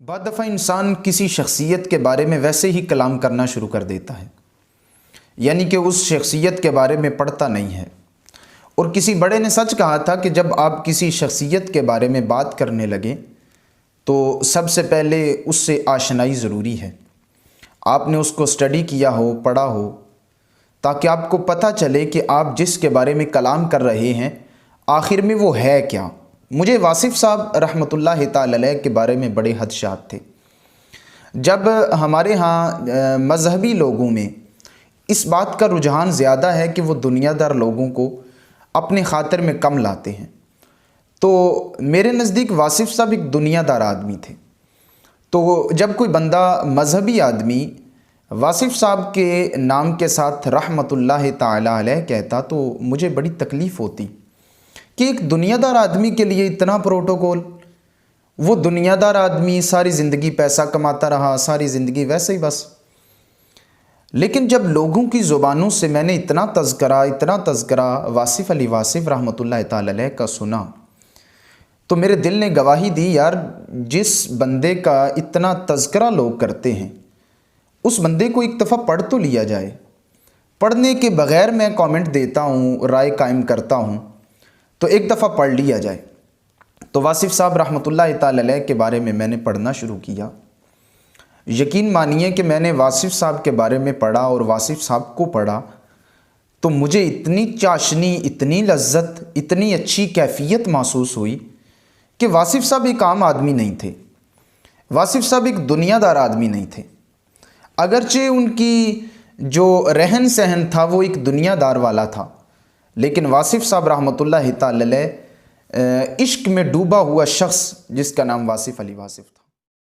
بعض دفعہ انسان کسی شخصیت کے بارے میں ویسے ہی کلام کرنا شروع کر دیتا ہے، یعنی کہ اس شخصیت کے بارے میں پڑھتا نہیں ہے۔ اور کسی بڑے نے سچ کہا تھا کہ جب آپ کسی شخصیت کے بارے میں بات کرنے لگیں تو سب سے پہلے اس سے آشنائی ضروری ہے۔ آپ نے اس کو اسٹڈی کیا ہو، پڑھا ہو، تاکہ آپ کو پتہ چلے کہ آپ جس کے بارے میں کلام کر رہے ہیں آخر میں وہ ہے کیا۔ مجھے واصف صاحب رحمۃ اللہ تعالی علیہ کے بارے میں بڑے خدشات تھے۔ جب ہمارے ہاں مذہبی لوگوں میں اس بات کا رجحان زیادہ ہے کہ وہ دنیا دار لوگوں کو اپنے خاطر میں کم لاتے ہیں، تو میرے نزدیک واصف صاحب ایک دنیا دار آدمی تھے۔ تو جب کوئی بندہ مذہبی آدمی واصف صاحب کے نام کے ساتھ رحمۃ اللہ تعالی علیہ کہتا تو مجھے بڑی تکلیف ہوتی کہ ایک دنیا دار آدمی کے لیے اتنا پروٹوکول۔ وہ دنیا دار آدمی ساری زندگی پیسہ کماتا رہا، ساری زندگی ویسے ہی بس۔ لیکن جب لوگوں کی زبانوں سے میں نے اتنا تذکرہ واصف علی واصف رحمۃ اللہ تعالی علیہ کا سنا تو میرے دل نے گواہی دی، یار جس بندے کا اتنا تذکرہ لوگ کرتے ہیں اس بندے کو ایک دفعہ پڑھ تو لیا جائے۔ پڑھنے کے بغیر میں کامنٹ دیتا ہوں، رائے قائم کرتا ہوں، تو ایک دفعہ پڑھ لیا جائے۔ تو واصف صاحب رحمۃ اللہ تعالی علیہ کے بارے میں نے پڑھنا شروع کیا۔ یقین مانیے کہ میں نے واصف صاحب کے بارے میں پڑھا اور واصف صاحب کو پڑھا تو مجھے اتنی چاشنی، اتنی لذت، اتنی اچھی کیفیت محسوس ہوئی کہ واصف صاحب ایک عام آدمی نہیں تھے، واصف صاحب ایک دنیا دار آدمی نہیں تھے۔ اگرچہ ان کی جو رہن سہن تھا وہ ایک دنیا دار والا تھا، لیکن واصف صاحب رحمۃ اللہ تعالی علیہ عشق میں ڈوبا ہوا شخص جس کا نام واصف علی واصف تھا۔